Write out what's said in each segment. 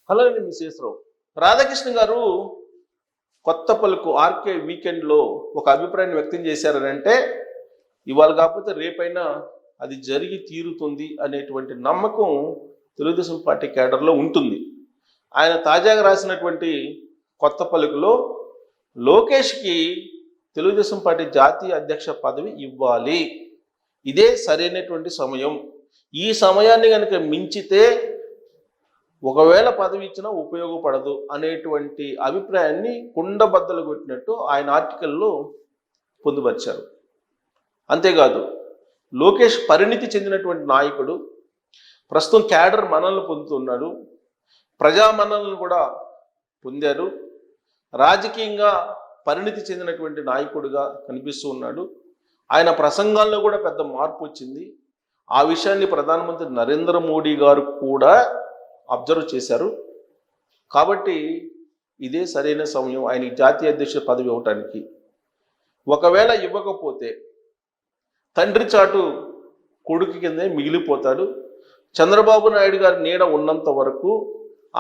Hello అండి మిసేశ్వరరావు. రాధాకృష్ణ గారు కొత్త పలుకు ఆర్కే వీకెండ్లో ఒక అభిప్రాయాన్ని వ్యక్తం చేశారనంటే ఇవాళ కాకపోతే రేపైనా అది జరిగి తీరుతుంది అనేటువంటి నమ్మకం తెలుగుదేశం పార్టీ కేడర్లో ఉంటుంది. ఆయన తాజాగా రాసినటువంటి కొత్త పలుకులో లోకేష్కి తెలుగుదేశం పార్టీ జాతీయ అధ్యక్ష పదవి ఇవ్వాలి, ఇదే సరైనటువంటి సమయం, ఈ సమయాన్ని కనుక మించితే ఒకవేళ పదవి ఇచ్చినా ఉపయోగపడదు అనేటువంటి అభిప్రాయాన్ని కుండబద్దలు కొట్టినట్టు ఆయన ఆర్టికల్లో పొందుపరిచారు. అంతేకాదు, లోకేష్ పరిణితి చెందినటువంటి నాయకుడు, ప్రస్తుతం క్యాడర్ మన్ననలు పొందుతున్నాడు, ప్రజా మన్ననలు కూడా పొందారు, రాజకీయంగా పరిణితి చెందినటువంటి నాయకుడిగా కనిపిస్తూ ఉన్నాడు. ఆయన ప్రసంగాల్లో కూడా పెద్ద మార్పు వచ్చింది. ఆ విషయాన్ని ప్రధానమంత్రి నరేంద్ర మోడీ గారు కూడా అబ్జర్వ్ చేశారు. కాబట్టి ఇదే సరైన సమయం ఆయనకి జాతీయ అధ్యక్ష పదవి ఇవ్వటానికి. ఒకవేళ ఇవ్వకపోతే తండ్రి చాటు కొడుకు కిందే మిగిలిపోతాడు. చంద్రబాబు నాయుడు గారి నీడ ఉన్నంత వరకు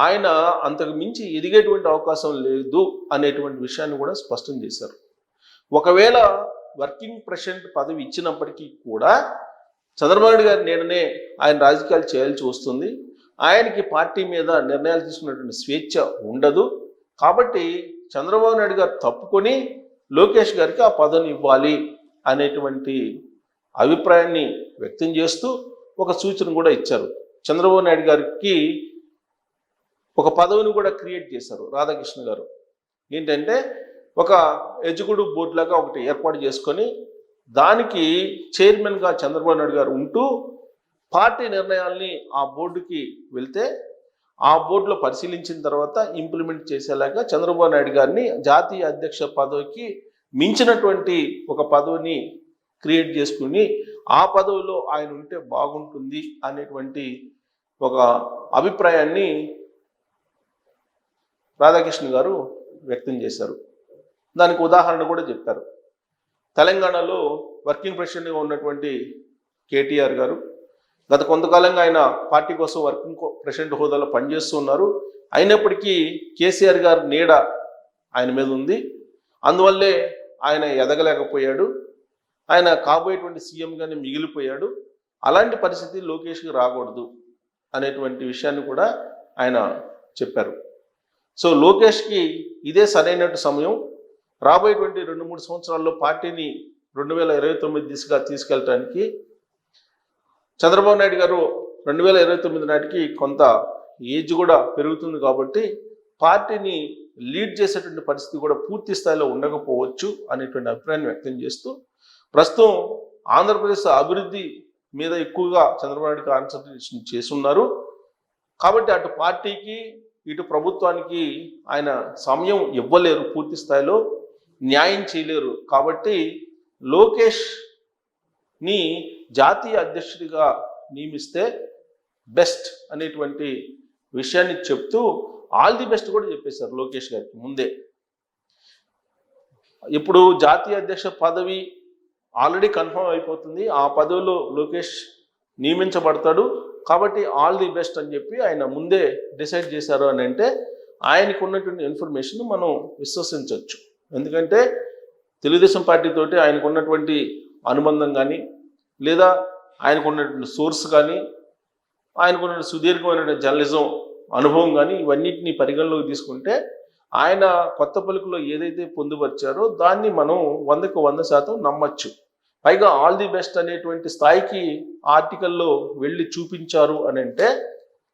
ఆయన అంతకు మించి ఎదిగేటువంటి అవకాశం లేదు అనేటువంటి విషయాన్ని కూడా స్పష్టం చేశారు. ఒకవేళ వర్కింగ్ ప్రెసిడెంట్ పదవి ఇచ్చినప్పటికీ కూడా చంద్రబాబు నాయుడు గారి నీడనే ఆయన రాజకీయాలు చేయాల్సి వస్తుంది. ఆయనకి పార్టీ మీద నిర్ణయాలు తీసుకున్నటువంటి స్వేచ్ఛ ఉండదు. కాబట్టి చంద్రబాబు నాయుడు గారు తప్పుకొని లోకేష్ గారికి ఆ పదవిని ఇవ్వాలి అనేటువంటి అభిప్రాయాన్ని వ్యక్తం చేస్తూ ఒక సూచన కూడా ఇచ్చారు. చంద్రబాబు నాయుడు గారికి ఒక పదవిని కూడా క్రియేట్ చేశారు రాధాకృష్ణ గారు. ఏంటంటే ఒక ఎగ్జిక్యూటివ్ బోర్డు లాగా ఒకటి ఏర్పాటు చేసుకొని దానికి చైర్మన్గా చంద్రబాబు నాయుడు గారు ఉంటూ పార్టీ నిర్ణయాల్ని ఆ బోర్డుకి వెళ్తే ఆ బోర్డులో పరిశీలించిన తర్వాత ఇంప్లిమెంట్ చేసేలాగా చంద్రబాబు నాయుడు గారిని జాతీయ అధ్యక్ష పదవికి మించినటువంటి ఒక పదవిని క్రియేట్ చేసుకుని ఆ పదవిలో ఆయన ఉంటే బాగుంటుంది అనేటువంటి ఒక అభిప్రాయాన్ని రాధాకృష్ణ గారు వ్యక్తం చేశారు. దానికి ఉదాహరణ కూడా చెప్పారు. తెలంగాణలో వర్కింగ్ ప్రెసిడెంట్గా ఉన్నటువంటి కేటీఆర్ గారు గత కొంతకాలంగా ఆయన పార్టీ కోసం వర్కింగ్ ప్రెసిడెంట్ హోదాలో పనిచేస్తూ ఉన్నారు. అయినప్పటికీ కేసీఆర్ గారి నీడ ఆయన మీద ఉంది. అందువల్లే ఆయన ఎదగలేకపోయాడు. ఆయన కాబోయేటువంటి సీఎంగానే మిగిలిపోయాడు. అలాంటి పరిస్థితి లోకేష్కి రాకూడదు అనేటువంటి విషయాన్ని కూడా ఆయన చెప్పారు. సో లోకేష్కి ఇదే సరైన సమయం. రాబోయేటువంటి 2-3 సంవత్సరాల్లో పార్టీని 2029 దిశగా తీసుకెళ్ళటానికి చంద్రబాబు నాయుడు గారు 2029 నాటికి కొంత ఏజ్ కూడా పెరుగుతుంది. కాబట్టి పార్టీని లీడ్ చేసేటువంటి పరిస్థితి కూడా పూర్తి స్థాయిలో ఉండకపోవచ్చు అనేటువంటి అభిప్రాయాన్ని వ్యక్తం చేస్తూ ప్రస్తుతం ఆంధ్రప్రదేశ్ అభివృద్ధి మీద ఎక్కువగా చంద్రబాబు నాయుడు కాన్సన్ట్రేషన్ చేస్తున్నారు. కాబట్టి అటు పార్టీకి ఇటు ప్రభుత్వానికి ఆయన సమయం ఇవ్వలేరు, పూర్తి స్థాయిలో న్యాయం చేయలేరు. కాబట్టి లోకేష్ని జాతీయ అధ్యక్షుడిగా నియమిస్తే బెస్ట్ అనేటువంటి విషయాన్ని చెప్తూ ఆల్ ది బెస్ట్ కూడా చెప్పేశారు లోకేష్ గారికి ముందే. ఇప్పుడు జాతీయ అధ్యక్ష పదవి ఆల్రెడీ కన్ఫర్మ్ అయిపోతుంది. ఆ పదవిలో లోకేష్ నియమించబడతాడు. కాబట్టి ఆల్ ది బెస్ట్ అని చెప్పి ఆయన ముందే డిసైడ్ చేశారు అని అంటే ఆయనకు ఉన్నటువంటి ఇన్ఫర్మేషన్ మనం విశ్వసించవచ్చు. ఎందుకంటే తెలుగుదేశం పార్టీతోటి ఆయనకు ఉన్నటువంటి అనుబంధం కానీ లేదా ఆయనకు ఉన్నటువంటి సోర్స్ కానీ ఆయనకున్న సుదీర్ఘమైన జర్నలిజం అనుభవం కానీ ఇవన్నిటిని పరిగణలోకి తీసుకుంటే ఆయన కొత్త పలుకులో ఏదైతే పొందుపరిచారో దాన్ని మనం 100కు 100% నమ్మచ్చు. పైగా ఆల్ ది బెస్ట్ అనేటువంటి స్థాయికి ఆర్టికల్లో వెళ్ళి చూపించారు అని అంటే,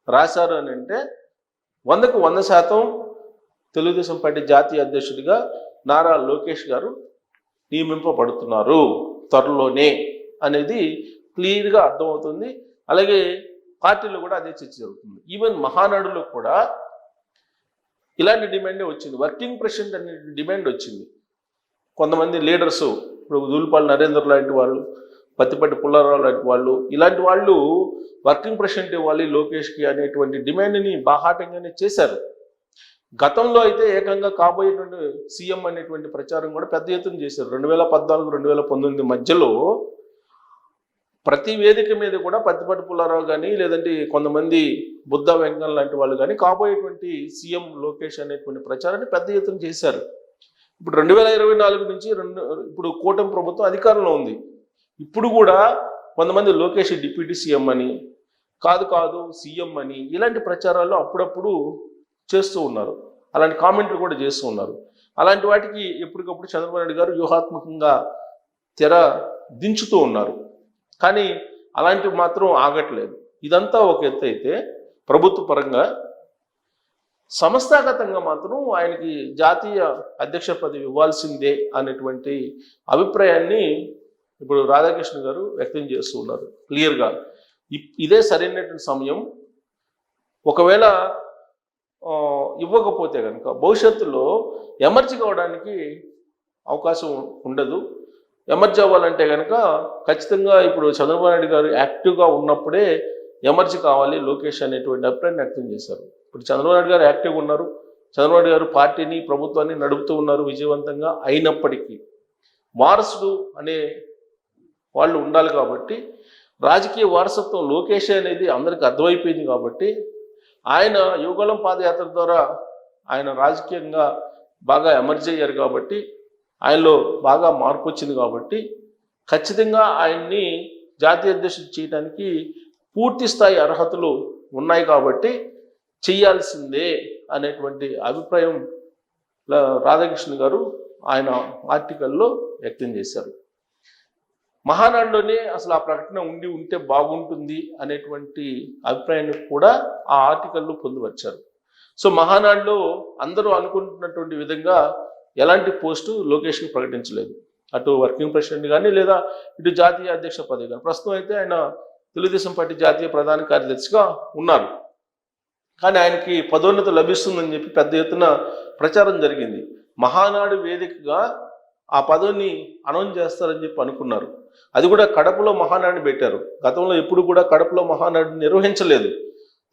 రాశారు అని అంటే 100కు 100% తెలుగుదేశం పార్టీ జాతీయ అధ్యక్షుడిగా నారా లోకేష్ గారు నియమింపబడుతున్నారు త్వరలోనే అనేది క్లియర్గా అర్థమవుతుంది. అలాగే పార్టీలో కూడా అదే చర్చ జరుగుతుంది. ఈవెన్ మహానాడులో కూడా ఇలాంటి డిమాండే వచ్చింది. వర్కింగ్ ప్రెసిడెంట్ అనే డిమాండ్ వచ్చింది. కొంతమంది లీడర్స్, ఇప్పుడు దూలిపాల నరేందర్ లాంటి వాళ్ళు, పత్తిపట్టి పుల్లారావు లాంటి వాళ్ళు, ఇలాంటి వాళ్ళు వర్కింగ్ ప్రెసిడెంట్ ఇవ్వాలి లోకేష్కి అనేటువంటి డిమాండ్ని బాహాటంగానే చేశారు. గతంలో అయితే ఏకంగా కాబోయేటువంటి సీఎం అనేటువంటి ప్రచారం కూడా పెద్ద ఎత్తున చేశారు. 2014-2019 మధ్యలో ప్రతి వేదిక మీద కూడా పత్తిపాటి పుల్లారావు కానీ లేదంటే కొంతమంది బుద్ధ వెంకన్న లాంటి వాళ్ళు కానీ కాబోయేటువంటి సీఎం లోకేష్ అనేటువంటి ప్రచారాన్ని పెద్ద ఎత్తున చేశారు. ఇప్పుడు 2024 నుంచి ఇప్పుడు కూటమి ప్రభుత్వం అధికారంలో ఉంది. ఇప్పుడు కూడా కొంతమంది లోకేష్ డిప్యూటీ సీఎం అని కాదు సీఎం అని ఇలాంటి ప్రచారాలు అప్పుడప్పుడు చేస్తూ ఉన్నారు. అలాంటి కామెంట్లు కూడా చేస్తూ ఉన్నారు. అలాంటి వాటికి ఎప్పటికప్పుడు చంద్రబాబు నాయుడు గారు వ్యూహాత్మకంగా తెర దించుతూ ఉన్నారు. కానీ అలాంటివి మాత్రం ఆగట్లేదు. ఇదంతా ఒక ఎత్తు అయితే ప్రభుత్వ పరంగా సంస్థాగతంగా మాత్రం ఆయనకి జాతీయ అధ్యక్ష పదవి ఇవ్వాల్సిందే అనేటువంటి అభిప్రాయాన్ని ఇప్పుడు రాధాకృష్ణ గారు వ్యక్తం చేస్తూ ఉన్నారు క్లియర్గా. ఇదే సరైనటువంటి సమయం. ఒకవేళ ఇవ్వకపోతే కనుక భవిష్యత్తులో ఎమర్జీ కావడానికి అవకాశం ఉండదు. ఎమర్జీ అవ్వాలంటే కనుక ఖచ్చితంగా ఇప్పుడు చంద్రబాబు నాయుడు గారు యాక్టివ్గా ఉన్నప్పుడే ఎమర్జీ కావాలి లోకేష్ అనేటువంటి అభిప్రాయాన్ని వ్యక్తం చేశారు. ఇప్పుడు చంద్రబాబు నాయుడు గారు యాక్టివ్గా ఉన్నారు. చంద్రబాబు నాయుడు గారు పార్టీని ప్రభుత్వాన్ని నడుపుతూ ఉన్నారు విజయవంతంగా. అయినప్పటికీ వారసుడు అనే వాళ్ళు ఉండాలి కాబట్టి రాజకీయ వారసత్వం లోకేష్ అనేది అందరికీ అర్థమైపోయింది కాబట్టి ఆయన యువగళం పాదయాత్ర ద్వారా ఆయన రాజకీయంగా బాగా ఎమర్జీ అయ్యారు కాబట్టి ఆయనలో బాగా మార్పు వచ్చింది కాబట్టి ఖచ్చితంగా ఆయన్ని జాతీయ అధ్యక్షుడు చేయడానికి పూర్తి స్థాయి అర్హతలు ఉన్నాయి కాబట్టి చేయాల్సిందే అనేటువంటి అభిప్రాయం రాధాకృష్ణ గారు ఆయన ఆర్టికల్లో వ్యక్తం చేశారు. మహానాడులోనే అసలు ఆ ప్రకటన ఉంటే బాగుంటుంది అనేటువంటి అభిప్రాయాన్ని కూడా ఆ ఆర్టికల్లో పొందుపరిచారు. సో మహానాడులో అందరూ అనుకుంటున్నటువంటి విధంగా ఎలాంటి పోస్టు లోకేష్ని ప్రకటించలేదు. అటు వర్కింగ్ ప్రెసిడెంట్ కానీ లేదా ఇటు జాతీయ అధ్యక్ష పదవి కానీ. ప్రస్తుతం అయితే ఆయన తెలుగుదేశం పార్టీ జాతీయ ప్రధాన కార్యదర్శిగా ఉన్నారు. కానీ ఆయనకి పదోన్నతి లభిస్తుందని చెప్పి పెద్ద ఎత్తున ప్రచారం జరిగింది. మహానాడు వేదికగా ఆ పదవిని అనౌన్స్ చేస్తారని చెప్పి అనుకున్నారు. అది కూడా కడపలో మహానాడుని పెట్టారు. గతంలో ఎప్పుడు కూడా కడపలో మహానాడుని నిర్వహించలేదు.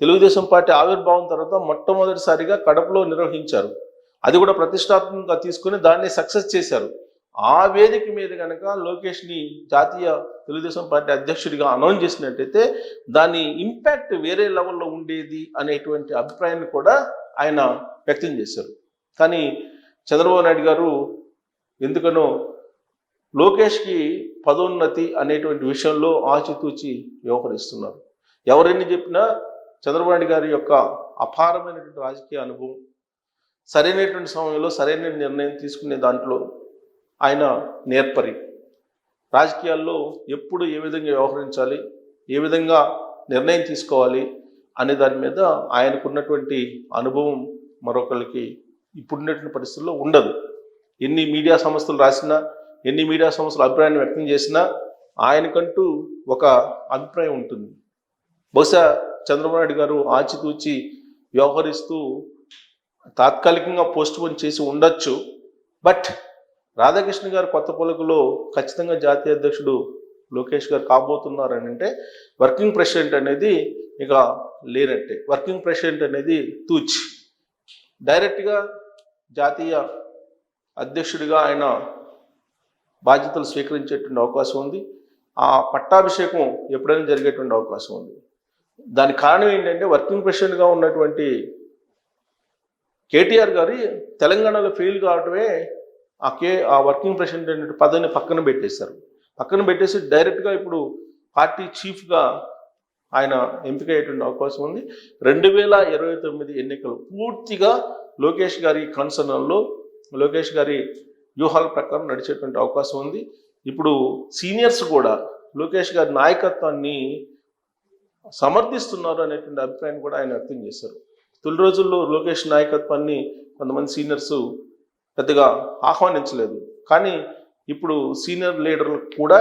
తెలుగుదేశం పార్టీ ఆవిర్భావం తర్వాత మొట్టమొదటిసారిగా కడపలో నిర్వహించారు. అది కూడా ప్రతిష్టాత్మకంగా తీసుకుని దాన్ని సక్సెస్ చేశారు. ఆ వేదిక మీద కనుక లోకేష్ని జాతీయ తెలుగుదేశం పార్టీ అధ్యక్షుడిగా అనౌన్స్ చేసినట్టయితే దాని ఇంపాక్ట్ వేరే లెవెల్లో ఉండేది అనేటువంటి అభిప్రాయాన్ని కూడా ఆయన వ్యక్తం చేశారు. కానీ చంద్రబాబు నాయుడు గారు ఎందుకనో లోకేష్కి పదోన్నతి అనేటువంటి విషయంలో ఆచితూచి వ్యవహరిస్తున్నారు. ఎవరైనా చెప్పినా చంద్రబాబు నాయుడు గారి యొక్క అపారమైనటువంటి రాజకీయ అనుభవం, సరైనటువంటి సమయంలో సరైన నిర్ణయం తీసుకునే దాంట్లో ఆయన నేర్పరి. రాజకీయాల్లో ఎప్పుడు ఏ విధంగా వ్యవహరించాలి, ఏ విధంగా నిర్ణయం తీసుకోవాలి అనే దాని మీద ఆయనకున్నటువంటి అనుభవం మరొకరికి ఇప్పుడున్నటువంటి పరిస్థితుల్లో ఉండదు. ఎన్ని మీడియా సంస్థలు రాసినా, ఎన్ని మీడియా సంస్థలు అభిప్రాయాన్ని వ్యక్తం చేసినా ఆయనకంటూ ఒక అభిప్రాయం ఉంటుంది. బహుశా చంద్రబాబు నాయుడు గారు ఆచితూచి వ్యవహరిస్తూ తాత్కాలికంగా పోస్ట్ పోన్ చేసి ఉండొచ్చు. బట్ రాధాకృష్ణ గారు కొత్త పలుకులో ఖచ్చితంగా జాతీయ అధ్యక్షుడు లోకేష్ గారు కాబోతున్నారు అని అంటే వర్కింగ్ ప్రెసిడెంట్ అనేది ఇక లేనట్టే. వర్కింగ్ ప్రెసిడెంట్ అనేది తూచి డైరెక్ట్గా జాతీయ అధ్యక్షుడిగా ఆయన బాధ్యతలు స్వీకరించేటువంటి అవకాశం ఉంది. ఆ పట్టాభిషేకం ఎప్పుడైనా జరిగేటువంటి అవకాశం ఉంది. దానికి కారణం ఏంటంటే వర్కింగ్ ప్రెసిడెంట్గా ఉన్నటువంటి కేటీఆర్ గారు తెలంగాణలో ఫెయిల్ కావటమే ఆ వర్కింగ్ ప్రెసిడెంట్ అనే పదవిని పక్కన పెట్టేసి డైరెక్ట్గా ఇప్పుడు పార్టీ చీఫ్గా ఆయన ఎంపికయ్యేటువంటి అవకాశం ఉంది. 2029 ఎన్నికలు పూర్తిగా లోకేష్ గారి కన్సర్న్లో లోకేష్ గారి వ్యూహాల ప్రకారం నడిచేటువంటి అవకాశం ఉంది. ఇప్పుడు సీనియర్స్ కూడా లోకేష్ గారి నాయకత్వాన్ని సమర్థిస్తున్నారు అనేటువంటి అభిప్రాయాన్ని కూడా ఆయన వ్యక్తం చేశారు. తొలి రోజుల్లో లోకేష్ నాయకత్వాన్ని కొంతమంది సీనియర్స్ పెద్దగా ఆహ్వానించలేదు. కానీ ఇప్పుడు సీనియర్ లీడర్లు కూడా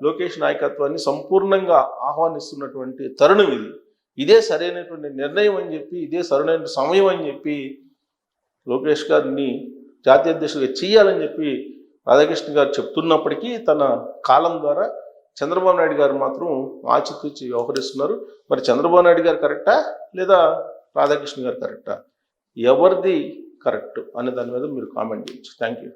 లోకేష్ నాయకత్వాన్ని సంపూర్ణంగా ఆహ్వానిస్తున్నటువంటి తరుణం ఇది. ఇదే సరైనటువంటి నిర్ణయం అని చెప్పి, ఇదే సరైన సమయం అని చెప్పి లోకేష్ గారిని జాతీయ అధ్యక్షుడిగా చేయాలని చెప్పి రాధాకృష్ణ గారు చెప్తున్నప్పటికీ తన కాలం ద్వారా చంద్రబాబు నాయుడు గారు మాత్రం ఆచితూచి వ్యవహరిస్తున్నారు. మరి చంద్రబాబు నాయుడు గారు కరెక్టా లేదా రాధాకృష్ణ గారు కరెక్టా? ఎవరిది కరెక్ట్ అనే దాని మీద మీరు కామెంట్ చేయొచ్చు. Thank you.